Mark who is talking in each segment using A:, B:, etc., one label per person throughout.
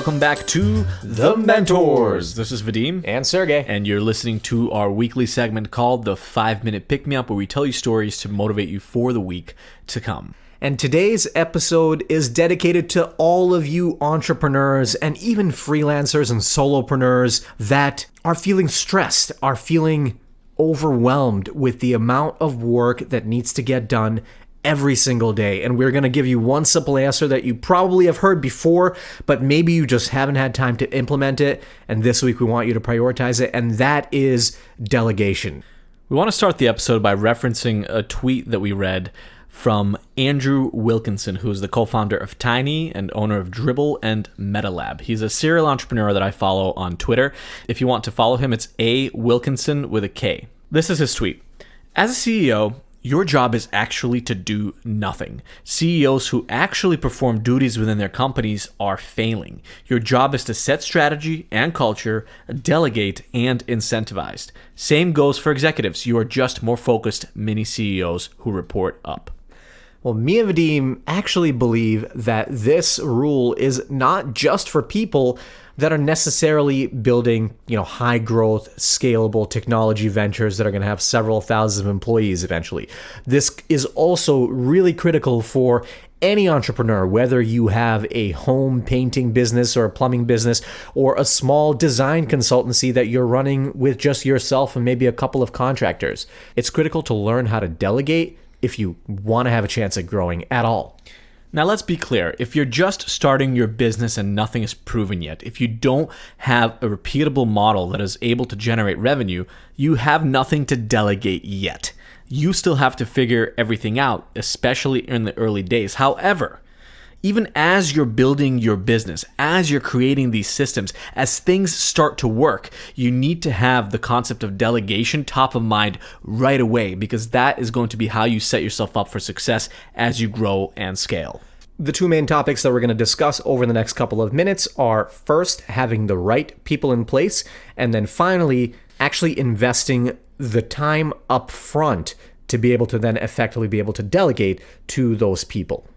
A: welcome back to The Mentors. This is Vadim.
B: And Sergey.
A: And you're listening to our weekly segment called the 5-Minute Pick-Me-Up, where we tell you stories to motivate you for the week to come.
B: And today's episode is dedicated to all of you entrepreneurs and even freelancers and solopreneurs that are feeling stressed, are feeling overwhelmed with the amount of work that needs to get done every single day. And we're going to give you one simple answer that you probably have heard before, but maybe you just haven't had time to implement it. And this week we want you to prioritize it, and that is delegation.
A: We want to start the episode by referencing a tweet that we read from Andrew Wilkinson, who is the co-founder of Tiny and owner of Dribbble and MetaLab. He's a serial entrepreneur that I follow on Twitter. If you want to follow him, it's A. Wilkinson with a K. This is his tweet. As a CEO, your job is actually to do nothing. CEOs who actually perform duties within their companies are failing. Your job is to set strategy and culture, delegate, and incentivize. Same goes for executives. You are just more focused mini CEOs who report up.
B: Well, me and Vadim actually believe that this rule is not just for people that are necessarily building, high growth, scalable technology ventures that are going to have several thousand employees eventually. This is also really critical for any entrepreneur, whether you have a home painting business or a plumbing business or a small design consultancy that you're running with just yourself and maybe a couple of contractors. It's critical to learn how to delegate if you want to have a chance at growing at all.
A: Now, let's be clear. If you're just starting your business and nothing is proven yet, if you don't have a repeatable model that is able to generate revenue, you have nothing to delegate yet. You still have to figure everything out, especially in the early days. However, even as you're building your business, as you're creating these systems, as things start to work, you need to have the concept of delegation top of mind right away, because that is going to be how you set yourself up for success as you grow and scale.
B: The two main topics that we're going to discuss over the next couple of minutes are first, having the right people in place, and then finally, actually investing the time up front to be able to then effectively be able to delegate to those people.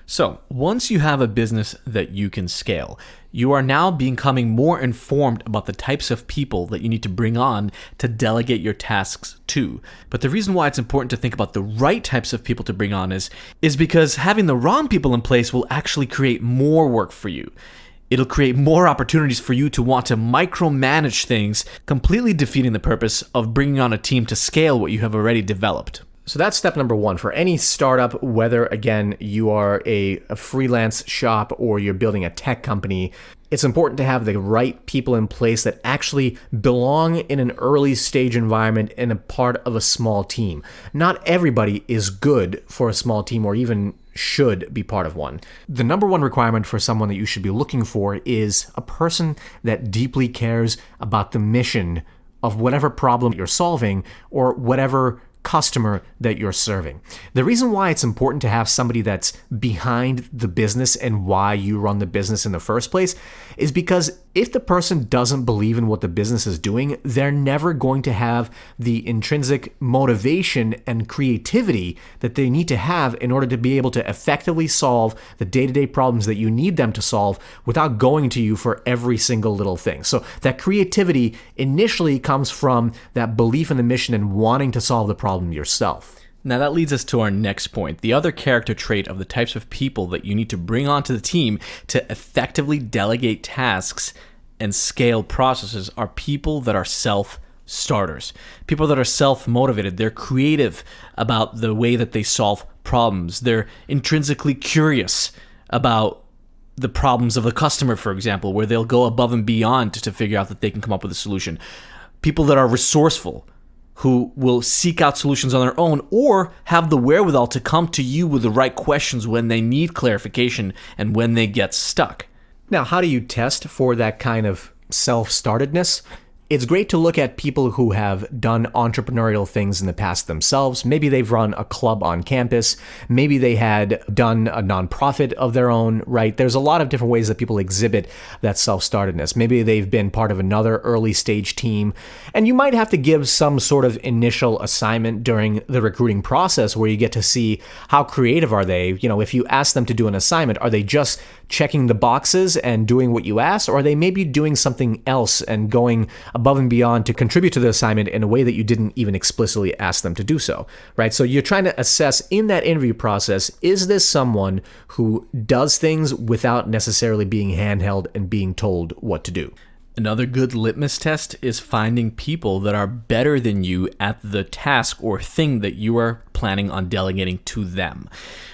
A: So, once you have a business that you can scale, you are now becoming more informed about the types of people that you need to bring on to delegate your tasks to. But the reason why it's important to think about the right types of people to bring on is because having the wrong people in place will actually create more work for you. It'll create more opportunities for you to want to micromanage things, completely defeating the purpose of bringing on a team to scale what you have already developed.
B: So that's step number one for any startup, whether, again, you are a freelance shop or you're building a tech company. It's important to have the right people in place that actually belong in an early stage environment and a part of a small team. Not everybody is good for a small team or even should be part of one. The number one requirement for someone that you should be looking for is a person that deeply cares about the mission of whatever problem you're solving or whatever customer that you're serving. The reason why it's important to have somebody that's behind the business and why you run the business in the first place is because if the person doesn't believe in what the business is doing, they're never going to have the intrinsic motivation and creativity that they need to have in order to be able to effectively solve the day-to-day problems that you need them to solve without going to you for every single little thing. So that creativity initially comes from that belief in the mission and wanting to solve the problem yourself.
A: Now that leads us to our next point. The other character trait of the types of people that you need to bring onto the team to effectively delegate tasks and scale processes are people that are self-starters. People that are self-motivated. They're creative about the way that they solve problems. They're intrinsically curious about the problems of the customer, for example, where they'll go above and beyond to figure out that they can come up with a solution. People that are resourceful, who will seek out solutions on their own or have the wherewithal to come to you with the right questions when they need clarification and when they get stuck.
B: Now, how do you test for that kind of self-startedness? It's great to look at people who have done entrepreneurial things in the past themselves. Maybe they've run a club on campus. Maybe they had done a nonprofit of their own, right? There's a lot of different ways that people exhibit that self-startedness. Maybe they've been part of another early stage team. And you might have to give some sort of initial assignment during the recruiting process where you get to see how creative are they. You know, if you ask them to do an assignment, are they just checking the boxes and doing what you asked, or are they maybe doing something else and going above and beyond to contribute to the assignment in a way that you didn't even explicitly ask them to do so, right? So you're trying to assess in that interview process, is this someone who does things without necessarily being handheld and being told what to do?
A: Another good litmus test is finding people that are better than you at the task or thing that you are planning on delegating to them.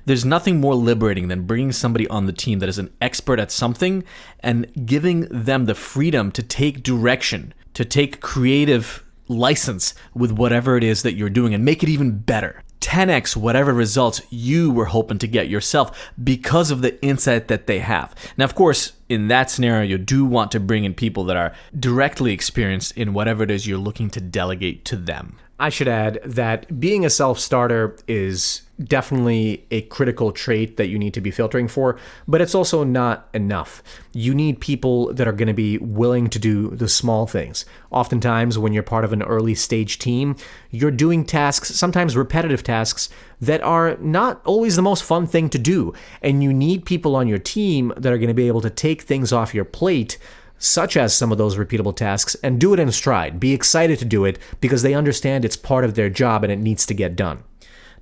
A: There's nothing more liberating than bringing somebody on the team that is an expert at something and giving them the freedom to take direction, to take creative license with whatever it is that you're doing and make it even better. 10x whatever results you were hoping to get yourself because of the insight that they have. Now, of course, in that scenario, you do want to bring in people that are directly experienced in whatever it is you're looking to delegate to them.
B: I should add that being a self-starter is definitely a critical trait that you need to be filtering for, but it's also not enough. You need people that are going to be willing to do the small things. Oftentimes, when you're part of an early stage team, you're doing tasks, sometimes repetitive tasks, that are not always the most fun thing to do. And you need people on your team that are going to be able to take things off your plate, such as some of those repeatable tasks, and do it in stride. Be excited to do it because they understand it's part of their job and it needs to get done.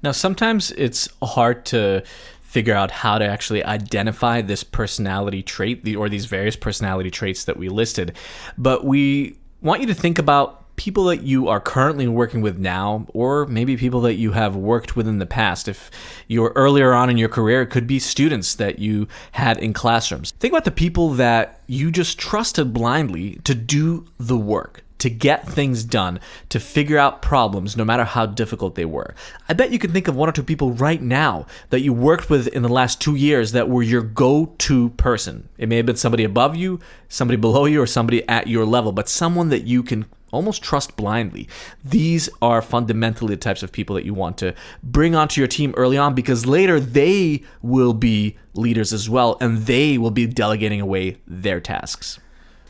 A: Now, sometimes it's hard to figure out how to actually identify this personality trait or these various personality traits that we listed, but we want you to think about people that you are currently working with now, or maybe people that you have worked with in the past. If you're earlier on in your career, it could be students that you had in classrooms. Think about the people that you just trusted blindly to do the work, to get things done, to figure out problems, no matter how difficult they were. I bet you can think of one or two people right now that you worked with in the last 2 years that were your go-to person. It may have been somebody above you, somebody below you, or somebody at your level, but someone that you can almost trust blindly. These are fundamentally the types of people that you want to bring onto your team early on, because later they will be leaders as well, and they will be delegating away their tasks.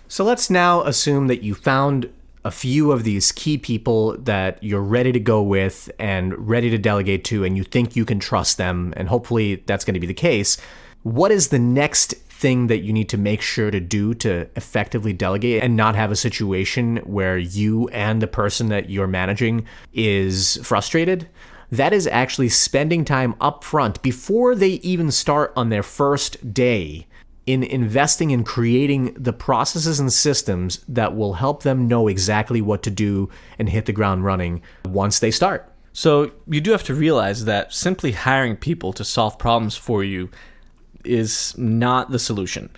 B: So let's now assume that you found a few of these key people that you're ready to go with and ready to delegate to, and you think you can trust them, and hopefully that's going to be the case. What is the next thing that you need to make sure to do to effectively delegate and not have a situation where you and the person that you're managing is frustrated? That is actually spending time up front before they even start on their first day in investing in creating the processes and systems that will help them know exactly what to do and hit the ground running once they start.
A: So you do have to realize that simply hiring people to solve problems for you is not the solution.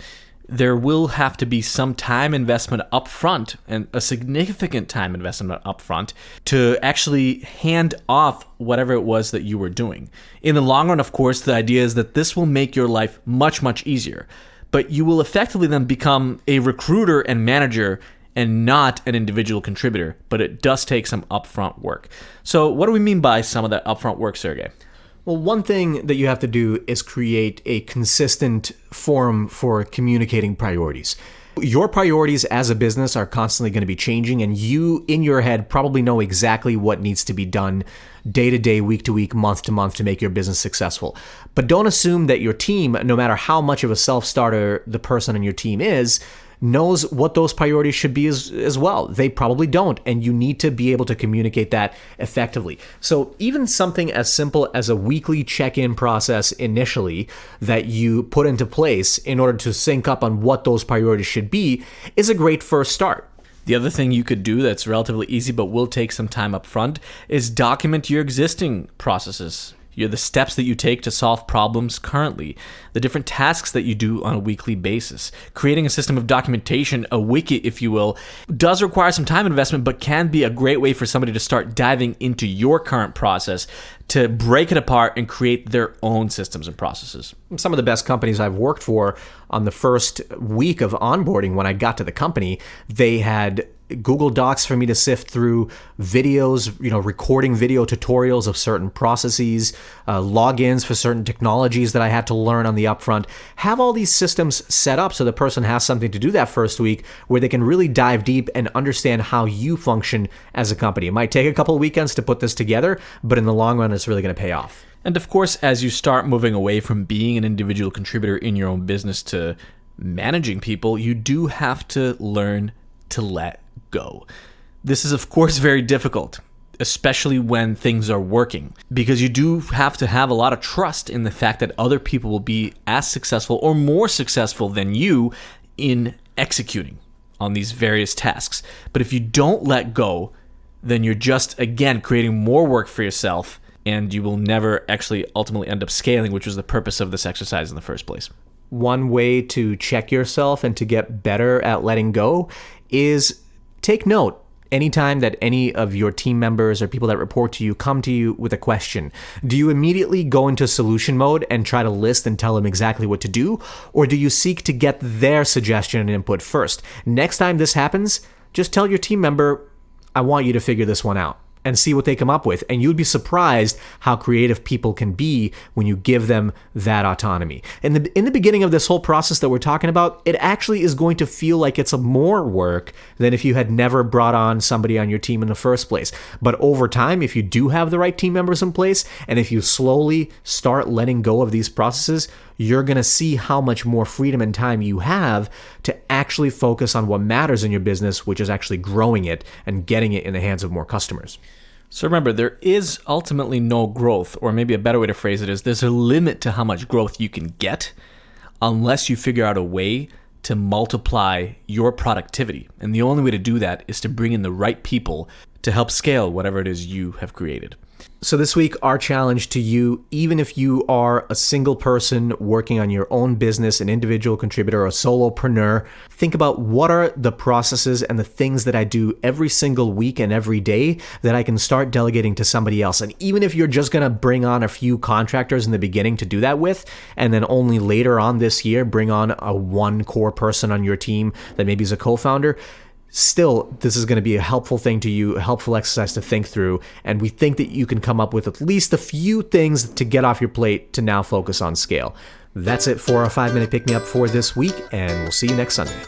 A: There will have to be some time investment up front, and a significant time investment up front, to actually hand off whatever it was that you were doing. In the long run, of course, the idea is that this will make your life much, much easier. But you will effectively then become a recruiter and manager and not an individual contributor. But it does take some upfront work. So what do we mean by some of that upfront work, Sergey?
B: Well, one thing that you have to do is create a consistent forum for communicating priorities. Your priorities as a business are constantly going to be changing, and you, in your head, probably know exactly what needs to be done day to day, week to week, month to month to make your business successful. But don't assume that your team, no matter how much of a self-starter the person on your team is, knows what those priorities should be as well. They probably don't, and you need to be able to communicate that effectively. So even something as simple as a weekly check-in process initially that you put into place in order to sync up on what those priorities should be is a great first start.
A: The other thing you could do that's relatively easy but will take some time up front is document your existing processes. The steps that you take to solve problems currently, the different tasks that you do on a weekly basis. Creating a system of documentation, a wiki, if you will, does require some time investment, but can be a great way for somebody to start diving into your current process, to break it apart and create their own systems and processes.
B: Some of the best companies I've worked for, on the first week of onboarding when I got to the company, they had Google Docs for me to sift through, videos, recording video tutorials of certain processes, logins for certain technologies that I had to learn on the upfront. Have all these systems set up so the person has something to do that first week where they can really dive deep and understand how you function as a company. It might take a couple of weekends to put this together, but in the long run, it's really going to pay off.
A: And of course, as you start moving away from being an individual contributor in your own business to managing people, you do have to learn to let go. This is, of course, very difficult, especially when things are working, because you do have to have a lot of trust in the fact that other people will be as successful or more successful than you in executing on these various tasks. But if you don't let go, then you're just, again, creating more work for yourself, and you will never actually ultimately end up scaling, which was the purpose of this exercise in the first place.
B: One way to check yourself and to get better at letting go is take note. Anytime that any of your team members or people that report to you come to you with a question, do you immediately go into solution mode and try to list and tell them exactly what to do? Or do you seek to get their suggestion and input first? Next time this happens, just tell your team member, I want you to figure this one out, and see what they come up with. And you'd be surprised how creative people can be when you give them that autonomy. In the beginning of this whole process that we're talking about, it actually is going to feel like it's more work than if you had never brought on somebody on your team in the first place. But over time, if you do have the right team members in place, and if you slowly start letting go of these processes, you're going to see how much more freedom and time you have to actually focus on what matters in your business, which is actually growing it and getting it in the hands of more customers.
A: So remember, there is ultimately no growth, or maybe a better way to phrase it is there's a limit to how much growth you can get unless you figure out a way to multiply your productivity. And the only way to do that is to bring in the right people to help scale whatever it is you have created.
B: So this week, our challenge to you, even if you are a single person working on your own business, an individual contributor, a solopreneur, think about what are the processes and the things that I do every single week and every day that I can start delegating to somebody else. And even if you're just going to bring on a few contractors in the beginning to do that with, and then only later on this year, bring on a one core person on your team that maybe is a co-founder, still, this is going to be a helpful thing to you, a helpful exercise to think through, and we think that you can come up with at least a few things to get off your plate to now focus on scale. That's it for our 5-minute pick-me-up for this week, and we'll see you next Sunday.